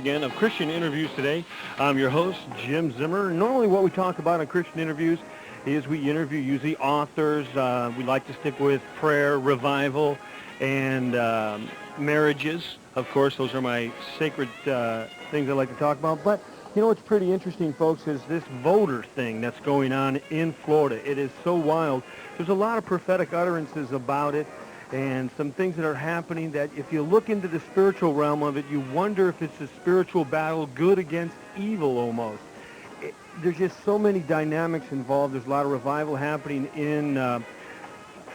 Again of Christian Interviews today. I'm your host, Jim Zimmer. Normally what we talk about on Christian Interviews is we interview usually authors. We like to stick with prayer, revival, and marriages. Of course, those are my sacred things I like to talk about. But you know what's pretty interesting, folks, is this voter thing that's going on in Florida. It is so wild. There's a lot of prophetic utterances about it and some things that are happening that if you look into the spiritual realm of it, you wonder if it's a spiritual battle, good against evil almost. There's just so many dynamics involved. There's a lot of revival happening in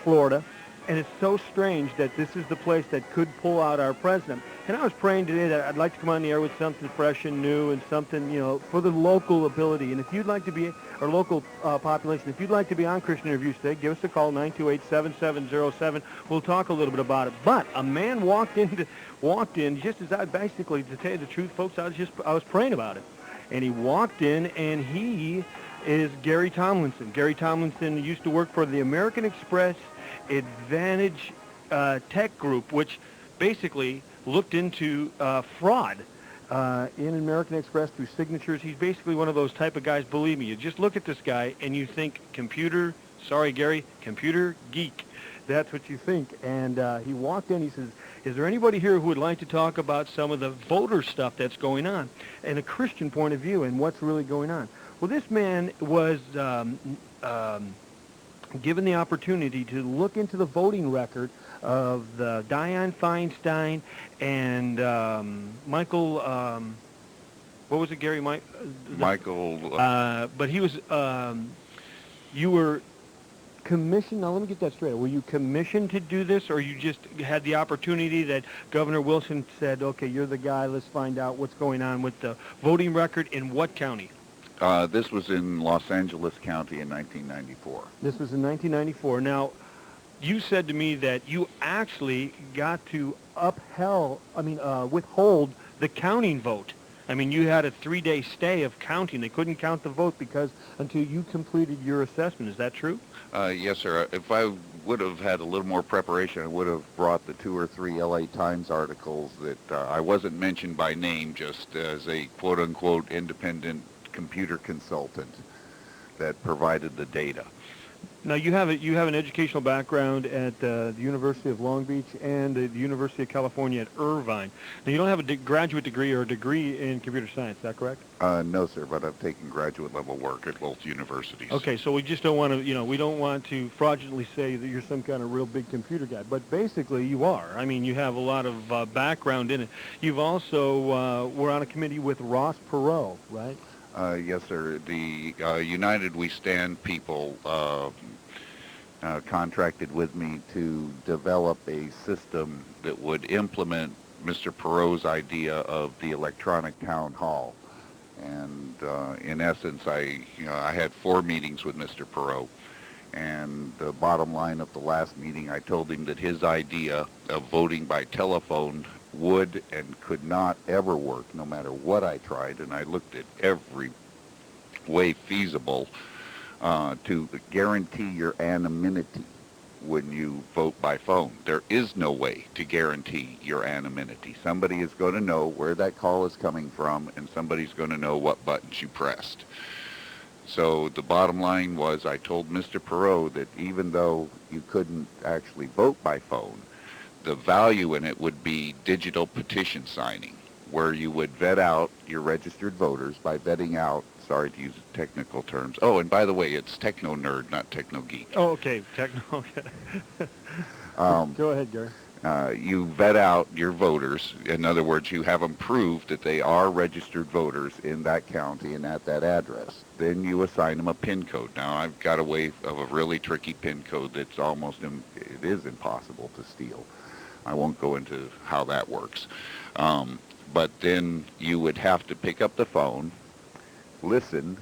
Florida, and it's so strange that this is the place that could pull out our president. And I was praying today that I'd like to come on the air with something fresh and new and something, for the local ability. And if you'd like to be, our local population, if you'd like to be on Christian Interviews today, give us a call, 928-7707. We'll talk a little bit about it. But a man walked in just as I basically, to tell you the truth, folks, I was praying about it. And he walked in, and he is Gary Tomlinson. Gary Tomlinson used to work for the American Express Advantage Tech Group, which basically looked into fraud in American Express through signatures. He's basically one of those type of guys, believe me, you just look at this guy and you think computer geek. That's what you think. And he walked in, he says, is there anybody here who would like to talk about some of the voter stuff that's going on and a Christian point of view and what's really going on? Well, this man was given the opportunity to look into the voting record of the Dianne Feinstein and Michael, what was it, Gary? Michael. But he was, you were commissioned, now let me get that straight. Were you commissioned to do this, or you just had the opportunity that Governor Wilson said, okay, you're the guy, let's find out what's going on with the voting record in what county? This was in Los Angeles County in 1994. This was in 1994. Now, you said to me that you actually got to withhold the counting vote. I mean, you had a 3-day stay of counting. They couldn't count the vote until you completed your assessment. Is that true? Yes, sir. If I would have had a little more preparation, I would have brought the 2 or 3 LA Times articles that I wasn't mentioned by name, just as a quote-unquote independent computer consultant that provided the data. Now, you have an educational background at the University of Long Beach and the University of California at Irvine. Now, you don't have a graduate degree or a degree in computer science, is that correct? No, sir, but I've taken graduate level work at both universities. Okay, so we just don't want to, we don't want to fraudulently say that you're some kind of real big computer guy, but basically you are. I mean, you have a lot of background in it. You've also were on a committee with Ross Perot, right? Yes, sir. The United We Stand people contracted with me to develop a system that would implement Mr. Perot's idea of the electronic town hall. And in essence, I had 4 meetings with Mr. Perot. And the bottom line of the last meeting, I told him that his idea of voting by telephone would and could not ever work, no matter what I tried, and I looked at every way feasible to guarantee your anonymity when you vote by phone. There is no way to guarantee your anonymity. Somebody is going to know where that call is coming from, and somebody's going to know what buttons you pressed. So the bottom line was, I told Mr. Perot that even though you couldn't actually vote by phone, the value in it would be digital petition signing, where you would vet out your registered voters by vetting out, sorry to use technical terms. Oh, and by the way, it's techno-nerd, not techno-geek. Oh, okay, okay. Go ahead, Gary. You vet out your voters. In other words, you have them prove that they are registered voters in that county and at that address. Then you assign them a PIN code. Now, I've got a way of a really tricky PIN code that's it is impossible to steal. I won't go into how that works. But then you would have to pick up the phone, listen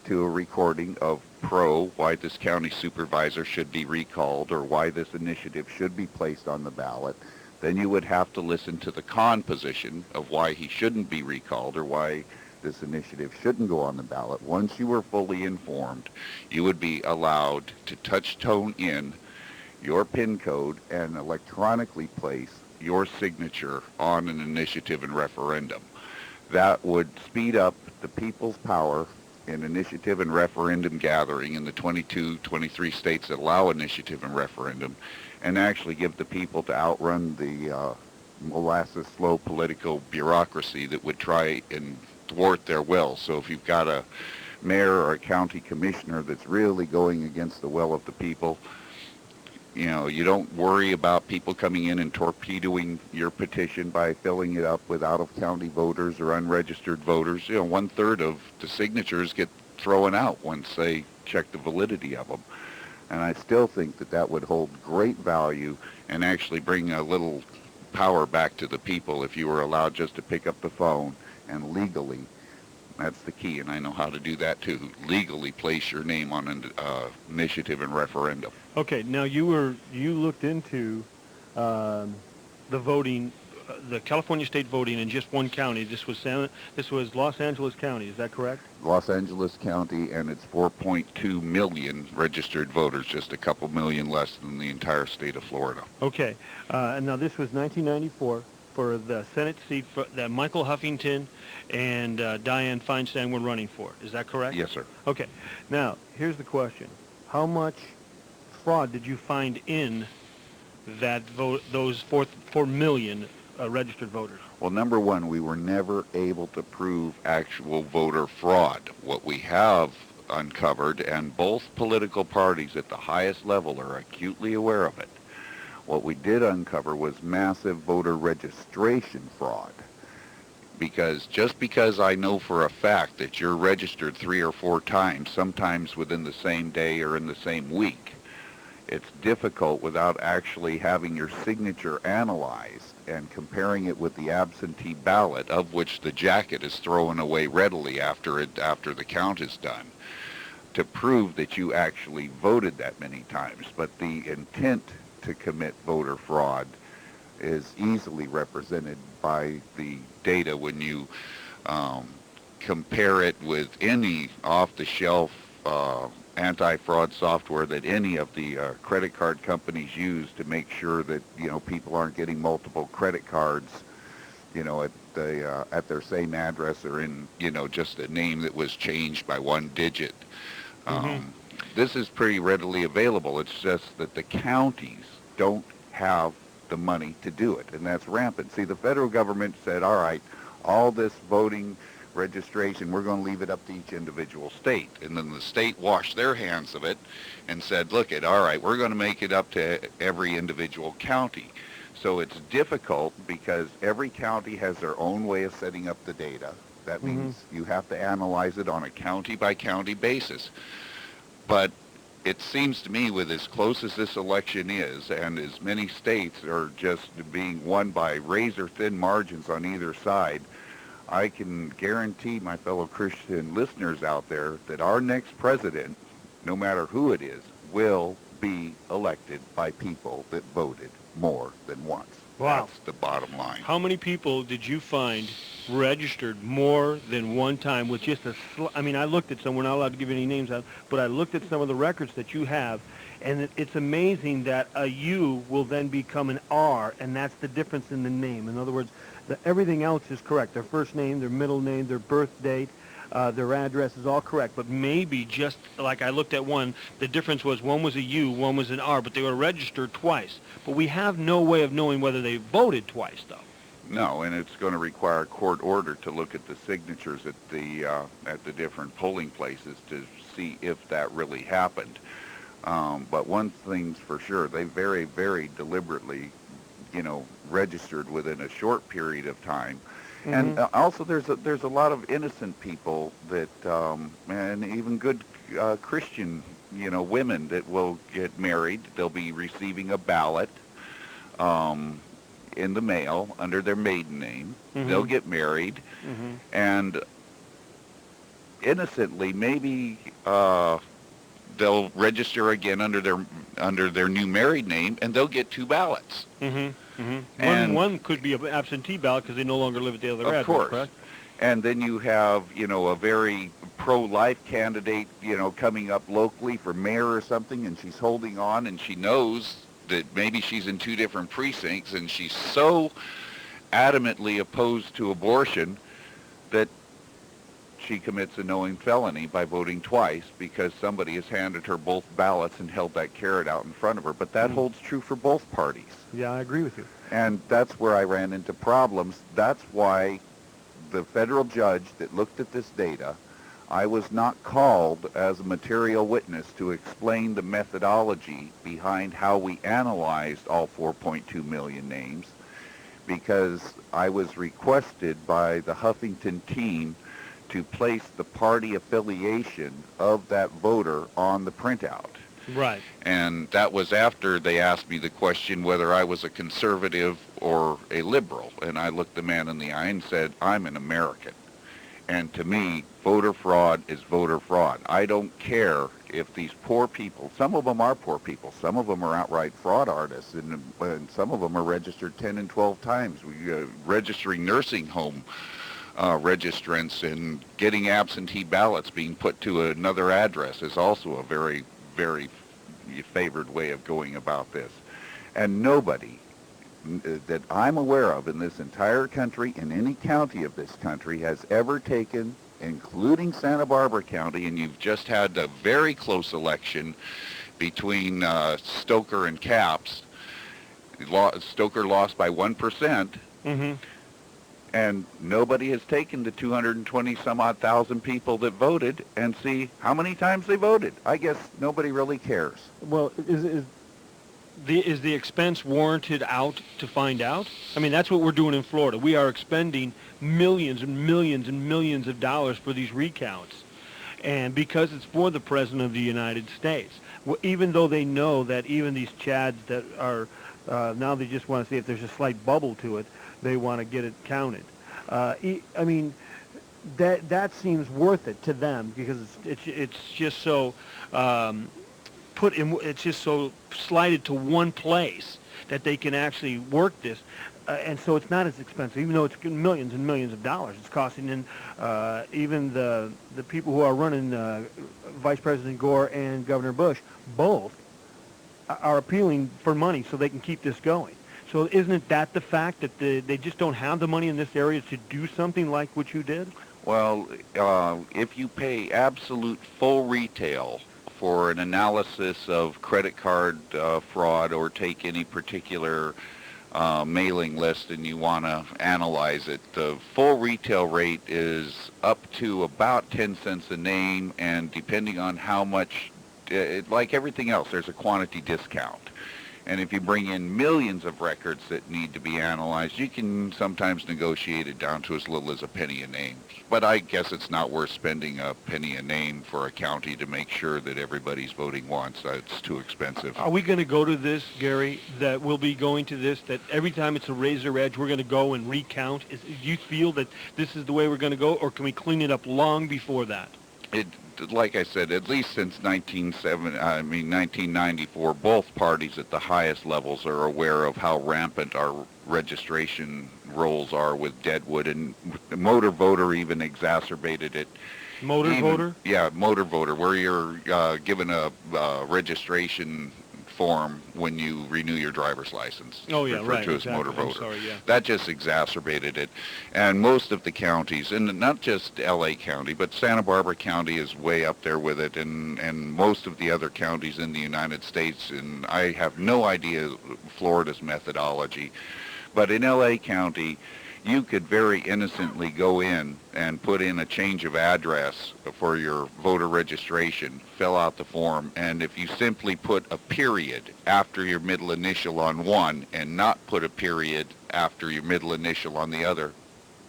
to a recording of why this county supervisor should be recalled or why this initiative should be placed on the ballot. Then you would have to listen to the con position of why he shouldn't be recalled or why this initiative shouldn't go on the ballot. Once you were fully informed, you would be allowed to touch tone in your PIN code and electronically place your signature on an initiative and referendum. That would speed up the people's power in initiative and referendum gathering in the 22, 23 states that allow initiative and referendum, and actually give the people to outrun the molasses slow political bureaucracy that would try and thwart their will. So if you've got a mayor or a county commissioner that's really going against the will of the people, you know, you don't worry about people coming in and torpedoing your petition by filling it up with out-of-county voters or unregistered voters. You know, 1/3 of the signatures get thrown out once they check the validity of them. And I still think that that would hold great value and actually bring a little power back to the people if you were allowed just to pick up the phone and legally, that's the key, and I know how to do that too, legally place your name on an initiative and referendum. Okay, now you looked into the voting, the California state voting in just one county. This was Los Angeles County. Is that correct? Los Angeles County, and it's 4.2 million registered voters, just a couple million less than the entire state of Florida. Okay, and now this was 1994 for the Senate seat that Michael Huffington and Dianne Feinstein were running for. Is that correct? Yes, sir. Okay, now here's the question: how much fraud did you find in that vote? Those 4 million registered voters. Well, number one, we were never able to prove actual voter fraud. What we have uncovered, and both political parties at the highest level are acutely aware of it, what we did uncover was massive voter registration fraud. Because just because I know for a fact that you're registered 3 or 4 times, sometimes within the same day or in the same week, it's difficult without actually having your signature analyzed and comparing it with the absentee ballot, of which the jacket is thrown away readily after the count is done, to prove that you actually voted that many times. But the intent to commit voter fraud is easily represented by the data when you compare it with any off-the-shelf anti-fraud software that any of the credit card companies use to make sure that, you know, people aren't getting multiple credit cards, you know, at their same address or in, you know, just a name that was changed by 1 digit. This is pretty readily available. It's just that the counties don't have the money to do it, and that's rampant. See, the federal government said, all right, all this voting registration, we're going to leave it up to each individual state. And then the state washed their hands of it and said, look, all right, we're going to make it up to every individual county. So it's difficult because every county has their own way of setting up the data. That means you have to analyze it on a county-by-county basis. But it seems to me, with as close as this election is, and as many states are just being won by razor-thin margins on either side, I can guarantee my fellow Christian listeners out there that our next president, no matter who it is, will be elected by people that voted more than once. Wow. That's the bottom line. How many people did you find registered more than one time with just I mean, I looked at some, we're not allowed to give any names out, but I looked at some of the records that you have, and it's amazing that a U will then become an R, and that's the difference in the name. In other words, everything else is correct. Their first name, their middle name, their birth date, their address is all correct. But maybe just like I looked at one, the difference was one was a U, one was an R, but they were registered twice. But we have no way of knowing whether they voted twice, though. No, and it's going to require a court order to look at the signatures at the different polling places to see if that really happened. But one thing's for sure, they very, very deliberately, you know, registered within a short period of time. And also there's a lot of innocent people that, and even good Christian, you know, women that will get married. They'll be receiving a ballot in the mail under their maiden name. They'll get married, and innocently, maybe they'll register again under their new married name, and they'll get 2 ballots. And one could be an absentee ballot because they no longer live at the other address, of course. Correct? And then you have, you know, a very pro-life candidate, you know, coming up locally for mayor or something, and she's holding on, and she knows that maybe she's in 2 different precincts, and she's so adamantly opposed to abortion that she commits a knowing felony by voting twice because somebody has handed her both ballots and held that carrot out in front of her. But that holds true for both parties. Yeah, I agree with you. And that's where I ran into problems. That's why the federal judge that looked at this data, I was not called as a material witness to explain the methodology behind how we analyzed all 4.2 million names, because I was requested by the Huffington team to place the party affiliation of that voter on the printout. Right. And that was after they asked me the question whether I was a conservative or a liberal. And I looked the man in the eye and said, I'm an American. And to me, voter fraud is voter fraud. I don't care if these poor people, some of them are poor people, some of them are outright fraud artists, and some of them are registered 10 and 12 times. Registering nursing home registrants and getting absentee ballots being put to another address is also a very, very favored way of going about this. And nobody that I'm aware of in this entire country, in any county of this country, has ever taken, including Santa Barbara County, and you've just had a very close election between Stoker and Capps. Stoker lost by 1%. Mm-hmm. And nobody has taken the 220 some odd thousand people that voted and see how many times they voted. I guess nobody really cares. Well, is the expense warranted out to find out? I mean, that's what we're doing in Florida. We are expending millions and millions and millions of dollars for these recounts. And because it's for the President of the United States, even though they know that even these chads that are, now they just want to see if there's a slight bubble to it, they want to get it counted. I mean, that seems worth it to them because it's just so it's just so slided to one place that they can actually work this, and so it's not as expensive, even though it's millions and millions of dollars. It's costing, and even the people who are running Vice President Gore and Governor Bush both are appealing for money so they can keep this going. So isn't that the fact that they just don't have the money in this area to do something like what you did? Well, if you pay absolute full retail for an analysis of credit card fraud or take any particular mailing list and you want to analyze it, the full retail rate is up to about 10 cents a name, and depending on how much, like everything else, there's a quantity discount. And if you bring in millions of records that need to be analyzed, you can sometimes negotiate it down to as little as a penny a name. But I guess it's not worth spending a penny a name for a county to make sure that everybody's voting once. It's too expensive. Are we going to go to this, Gary, that we'll be going to this, that every time it's a razor edge, we're going to go and recount? Do you feel that this is the way we're going to go, or can we clean it up long before that? Like I said, at least since 1994, both parties at the highest levels are aware of how rampant our registration rolls are with Deadwood, and Motor Voter even exacerbated it. Motor Voter? Yeah, Motor Voter, where you're given a registration form when you renew your driver's license. Oh, yeah, referred right. to as Exactly. Motor Voter. I'm sorry, yeah. That just exacerbated it. And most of the counties, and not just LA County, but Santa Barbara County is way up there with it, and most of the other counties in the United States, and I have no idea Florida's methodology, but in LA County, you could very innocently go in and put in a change of address for your voter registration, fill out the form, and if you simply put a period after your middle initial on one and not put a period after your middle initial on the other,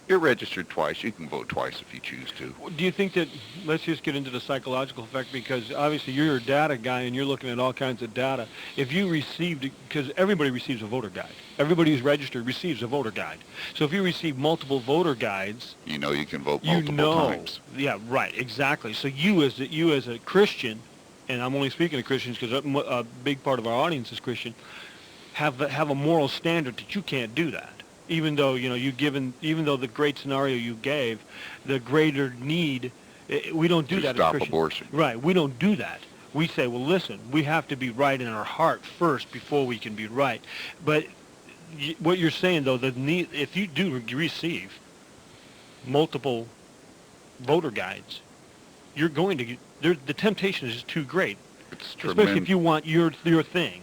you're registered twice. You can vote twice if you choose to. Do you think that, let's just get into the psychological effect, because obviously you're a data guy and you're looking at all kinds of data. If you received, because everybody receives a voter guide. Everybody who's registered receives a voter guide. So if you receive multiple voter guides, you know you can vote multiple times. Yeah, right, exactly. So you as a Christian, and I'm only speaking to Christians because a big part of our audience is Christian, have a moral standard that you can't do that. Even though, even though the great scenario you gave, the greater need, we don't do that as Christians. Stop abortion. Right, we don't do that. We say, well, listen, we have to be right in our heart first before we can be right. But what you're saying, though, if you do receive multiple voter guides, you're going to get, the temptation is just too great, It's especially tremendous, if you want your thing.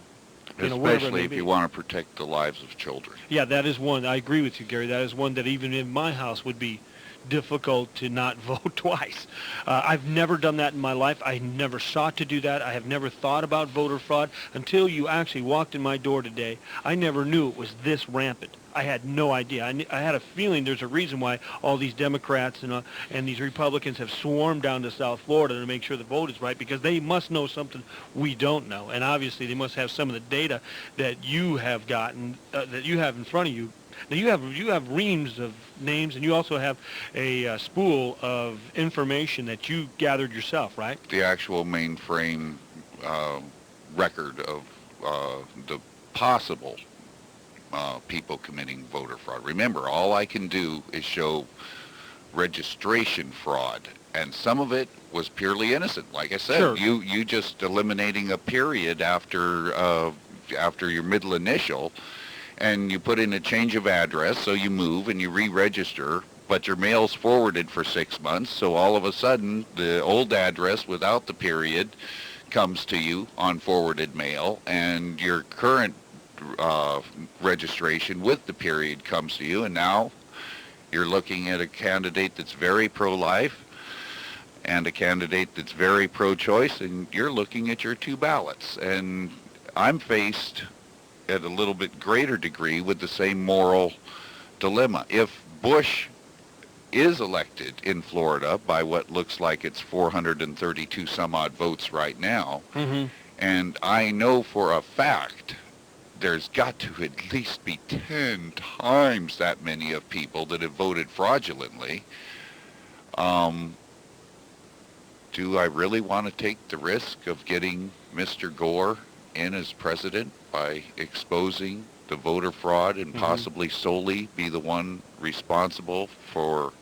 Whatever it especially may if be. you want to protect the lives of children. Yeah, that is one. I agree with you, Gary. That is one that even in my house would be difficult to not vote twice. I've never done that in my life. I never sought to do that. I have never thought about voter fraud until you actually walked in my door today. I never knew it was this rampant. I had no idea. I had a feeling there's a reason why all these Democrats and these Republicans have swarmed down to South Florida to make sure the vote is right, because they must know something we don't know. And obviously they must have some of the data that you have gotten, that you have in front of you. Now you have reams of names, and you also have a spool of information that you gathered yourself, right? The actual mainframe record of the possible people committing voter fraud. Remember, all I can do is show registration fraud, and some of it was purely innocent. Like I said, Sure. you just eliminating a period after your middle initial, and you put in a change of address, so you move and you re-register, but your mail's forwarded for 6 months, so all of a sudden the old address without the period comes to you on forwarded mail, and your current registration with the period comes to you, and now you're looking at a candidate that's very pro-life and a candidate that's very pro-choice, and you're looking at your two ballots. And I'm faced at a little bit greater degree with the same moral dilemma. If Bush is elected in Florida by what looks like it's 432 some odd votes right now, Mm-hmm. and I know for a fact there's got to at least be 10 times that many of people that have voted fraudulently, do I really want to take the risk of getting Mr. Gore in as president by exposing the voter fraud and possibly solely be the one responsible for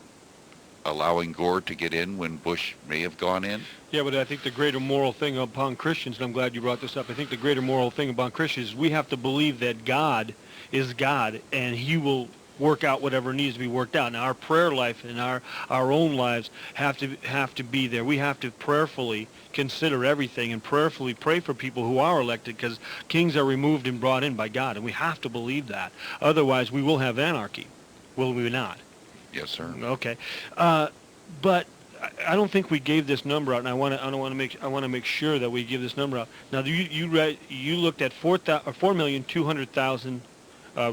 allowing Gore to get in when Bush may have gone in? Yeah, but I think the greater moral thing upon Christians, and I'm glad you brought this up, I think the greater moral thing upon Christians is we have to believe that God is God, and he will work out whatever needs to be worked out. Now, our prayer life and our own lives have to be there. We have to prayerfully consider everything and prayerfully pray for people who are elected, because kings are removed and brought in by God, and we have to believe that. Otherwise, we will have anarchy, will we not? Yes, sir. Okay, but I don't think we gave this number out, and I want to make sure that we give this number out. Now, you looked at 4,200,000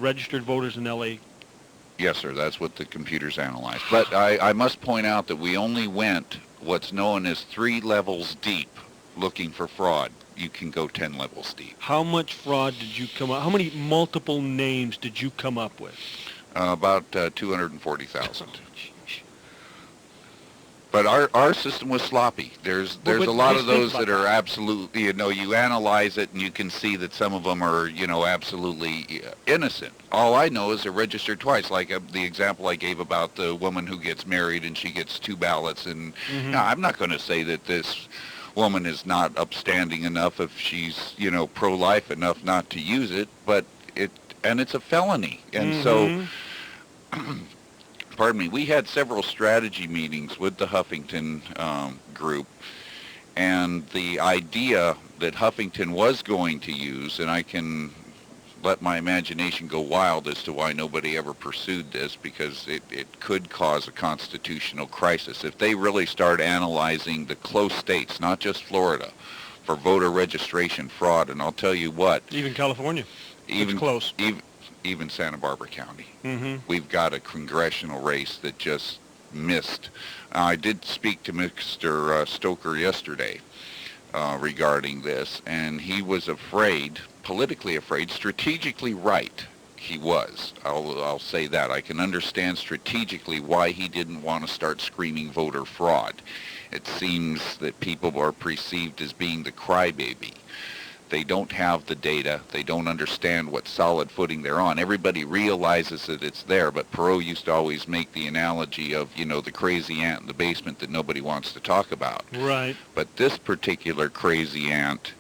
registered voters in L.A. Yes, sir. That's what the computers analyzed. But I must point out that we only went what's known as 3 levels deep looking for fraud. You can go 10 levels deep. How much fraud did you come up? How many multiple names did you come up with? About 240,000. But our system was sloppy. There's a lot of those that are absolutely, you analyze it and you can see that some of them are, absolutely innocent. All I know is they're registered twice, like the example I gave about the woman who gets married and she gets 2 ballots. And now, I'm not going to say that this woman is not upstanding enough if she's, pro-life enough not to use it, but it's a felony. And so pardon me, we had several strategy meetings with the Huffington group, and the idea that Huffington was going to use, and I can let my imagination go wild as to why nobody ever pursued this, because it could cause a constitutional crisis. If they really start analyzing the close states, not just Florida, for voter registration fraud, and I'll tell you what. Even California. It's close. Even Santa Barbara County. We've got a congressional race that just missed. I did speak to Mr. Stoker yesterday regarding this, and he was afraid, politically afraid, strategically right. He was. I'll say that. I can understand strategically why he didn't want to start screaming voter fraud. It seems that people are perceived as being the crybaby. They don't have the data. They don't understand what solid footing they're on. Everybody realizes that it's there, but Perot used to always make the analogy of, the crazy ant in the basement that nobody wants to talk about. Right. But this particular crazy ant,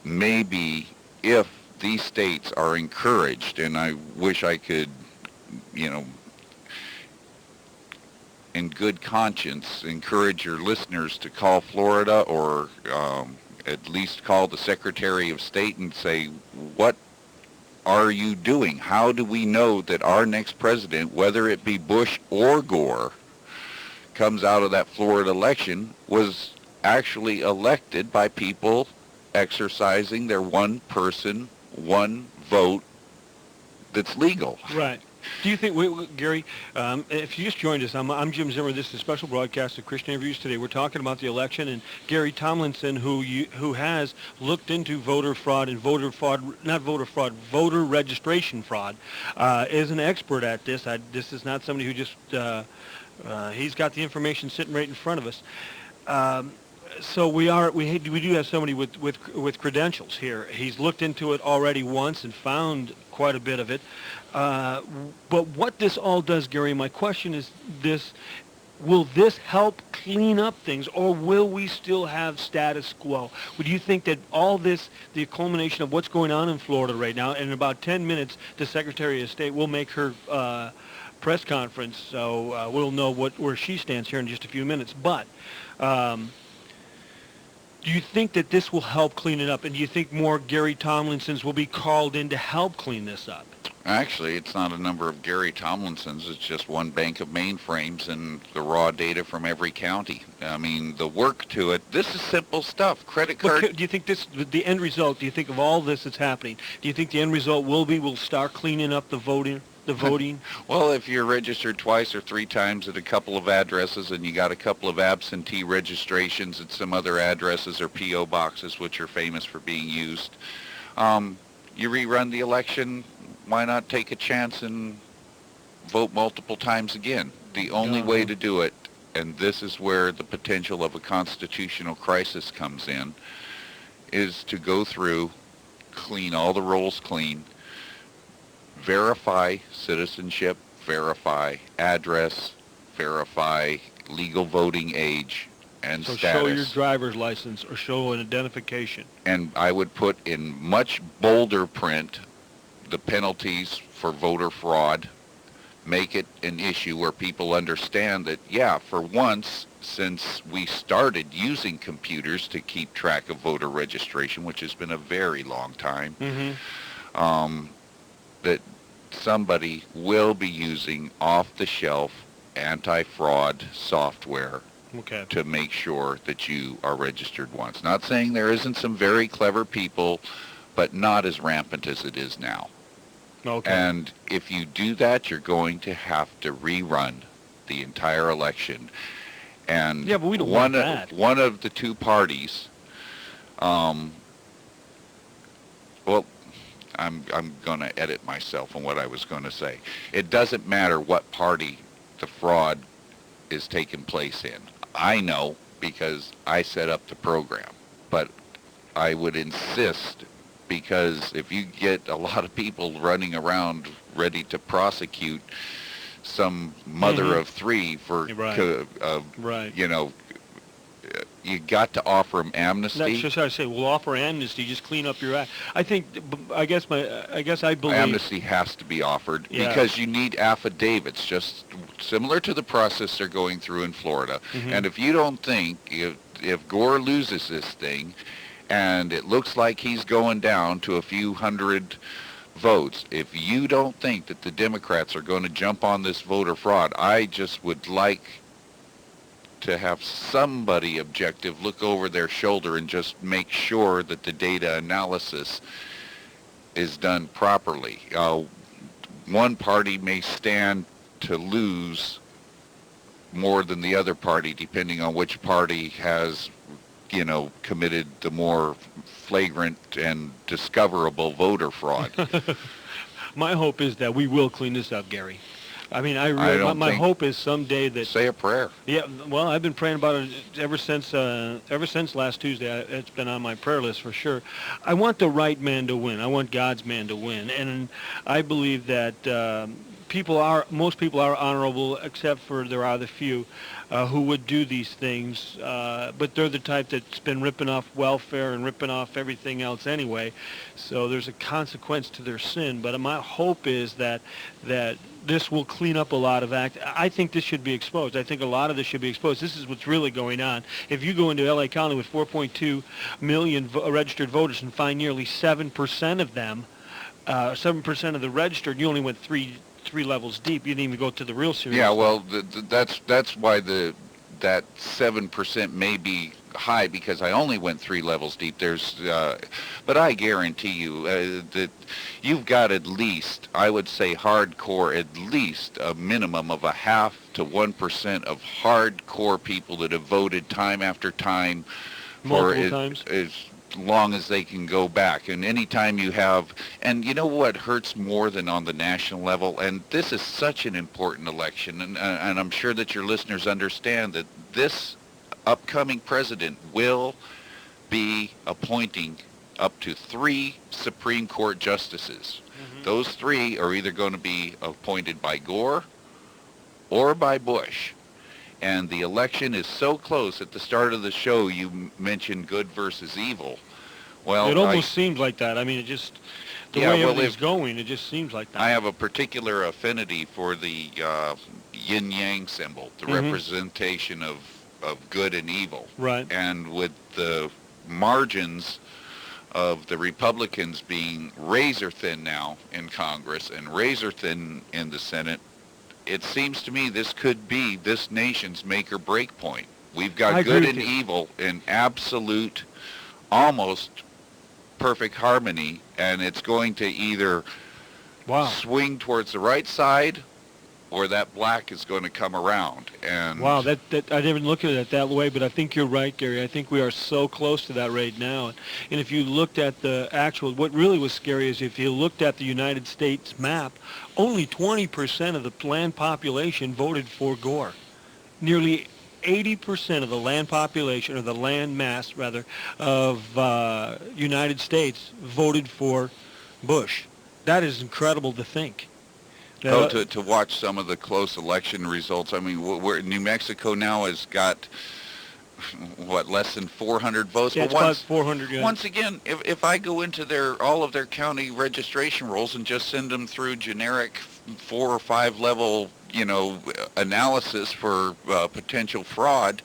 maybe if these states are encouraged, and I wish I could, in good conscience, encourage your listeners to call Florida or at least call the Secretary of State and say, what are you doing? How do we know that our next president, whether it be Bush or Gore, comes out of that Florida election, was actually elected by people exercising their one person, one vote that's legal? Right. Do you think, Gary, if you just joined us, I'm Jim Zimmer. This is a special broadcast of Christian Interviews Today. We're talking about the election, and Gary Tomlinson, who has looked into voter fraud and voter registration fraud, is an expert at this. This is not somebody who just, he's got the information sitting right in front of us. So we do have somebody with credentials here. He's looked into it already once and found quite a bit of it. But what this all does, Gary, my question is this: will this help clean up things, or will we still have status quo? Would you think that all this, the culmination of what's going on in Florida right now, and in about 10 minutes, the Secretary of State will make her press conference, so we'll know where she stands here in just a few minutes. But do you think that this will help clean it up? And do you think more Gary Tomlinsons will be called in to help clean this up? Actually, it's not a number of Gary Tomlinsons. It's just one bank of mainframes and the raw data from every county. I mean, the work to it, this is simple stuff. Credit card. But do you think the end result, do you think of all this that's happening, do you think the end result we'll start cleaning up the voting? Well, if you're registered twice or three times at a couple of addresses and you got a couple of absentee registrations at some other addresses or P.O. boxes, which are famous for being used, you rerun the election, why not take a chance and vote multiple times again? The only way to do it, and this is where the potential of a constitutional crisis comes in, is to go through, clean all the rolls clean, verify citizenship, verify address, verify legal voting age and so status. Show your driver's license or show an identification. And I would put in much bolder print the penalties for voter fraud, make it an issue where people understand that, yeah, for once, since we started using computers to keep track of voter registration, which has been a very long time, that somebody will be using off-the-shelf anti-fraud software to make sure that you are registered once. Not saying there isn't some very clever people, but not as rampant as it is now. Okay. And if you do that, you're going to have to rerun the entire election. And yeah, but we don't want that. One of the two parties, well, I'm going to edit myself on what I was going to say. It doesn't matter what party the fraud is taking place in. I know because I set up the program. But I would insist, because if you get a lot of people running around ready to prosecute some mother of three for, you know, you got to offer them amnesty. That's just how I say. We'll offer amnesty. Just clean up your act. I guess I believe amnesty has to be offered because you need affidavits, just similar to the process they're going through in Florida. And if you don't think if Gore loses this thing, and it looks like he's going down to a few hundred votes, if you don't think that the Democrats are going to jump on this voter fraud, I just would like to have somebody objective look over their shoulder and just make sure that the data analysis is done properly. One party may stand to lose more than the other party, depending on which party has, you know, committed the more flagrant and discoverable voter fraud. My hope is that we will clean this up, Gary. I mean, my hope is someday that... Say a prayer. Yeah, well, I've been praying about it ever since last Tuesday. It's been on my prayer list for sure. I want the right man to win. I want God's man to win. And I believe that most people are honorable, except for there are the few who would do these things. But they're the type that's been ripping off welfare and ripping off everything else anyway. So there's a consequence to their sin. But my hope is that this will clean up a lot of I think this should be exposed. I think a lot of this should be exposed. This is what's really going on. If you go into L.A. County with 4.2 million registered voters and find nearly 7% of them, 7% of the registered, you only went three levels deep. You didn't even go to the real serious. Yeah, well, that's why that 7% may be high, because I only went 3 levels deep. But I guarantee you that you've got at least, I would say hardcore, at least a minimum of 0.5 to 1% of hardcore people that have voted time after time multiple times, as long as they can go back. And anytime you have, and you know what hurts more than on the national level, and this is such an important election, and I'm sure that your listeners understand that this upcoming president will be appointing up to 3 Supreme Court justices. Mm-hmm. Those 3 are either going to be appointed by Gore or by Bush. And the election is so close. At the start of the show, you mentioned good versus evil. Well, it almost seems like that. I mean, it just, the way everything's going, it just seems like that. I have a particular affinity for the yin-yang symbol, the representation of good and evil. Right. And with the margins of the Republicans being razor thin now in Congress and razor thin in the Senate, it seems to me this could be this nation's make or break point. We've got good and evil in absolute, almost perfect harmony, and it's going to either swing towards the right side, or that black is going to come around. And wow, that I didn't look at it that way, but I think you're right, Gary. I think we are so close to that right now. And if you looked at the actual, what really was scary is if you looked at the United States map, only 20% of the land population voted for Gore. Nearly 80% of the land population, or the land mass, rather, of United States voted for Bush. That is incredible to think. To watch some of the close election results. I mean, New Mexico now has got, what, less than 400 votes? Yeah, it's about 400, yeah. Once again, if I go into all of their county registration rolls and just send them through generic 4 or 5 level, analysis for potential fraud,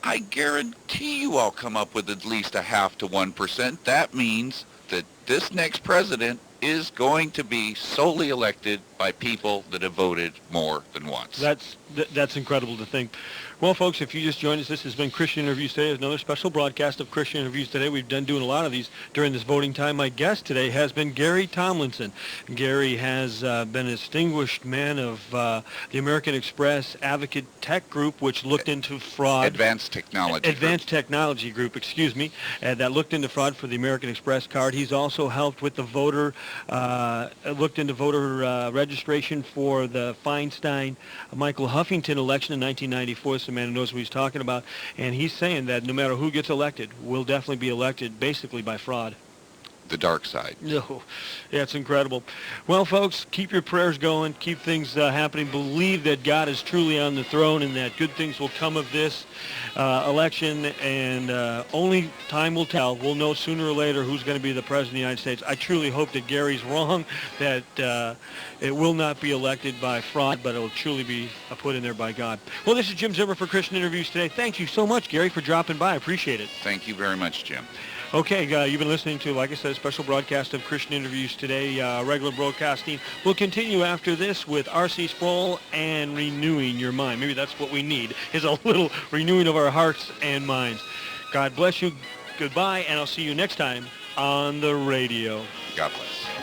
I guarantee you I'll come up with at least 0.5 to 1%. That means that this next president is going to be solely elected by people that have voted more than once. That's incredible to think. Well, folks, if you just joined us, this has been Christian Interviews Today. It's another special broadcast of Christian Interviews Today. We've been doing a lot of these during this voting time. My guest today has been Gary Tomlinson. Gary has been a distinguished man of the American Express Advocate Tech Group, which looked into fraud. Advanced Technology Group, excuse me, that looked into fraud for the American Express card. He's also helped with the looked into voter registration for the Feinstein-Michael Huffington election in 1994. A man who knows what he's talking about, and he's saying that no matter who gets elected, will definitely be elected basically by fraud. The dark side. No, yeah, it's incredible. Well, folks, keep your prayers going, keep things happening. Believe that God is truly on the throne and that good things will come of this election, and only time will tell. We'll know sooner or later who's going to be the President of the United States. I truly hope that Gary's wrong, that it will not be elected by fraud, but it will truly be put in there by God. Well, this is Jim Zimmer for Christian Interviews Today. Thank you so much, Gary, for dropping by. I appreciate it. Thank you very much, Jim. Okay, you've been listening to, like I said, a special broadcast of Christian Interviews Today. Regular broadcasting will continue after this with R.C. Sproul and Renewing Your Mind. Maybe that's what we need, is a little renewing of our hearts and minds. God bless you. Goodbye, and I'll see you next time on the radio. God bless.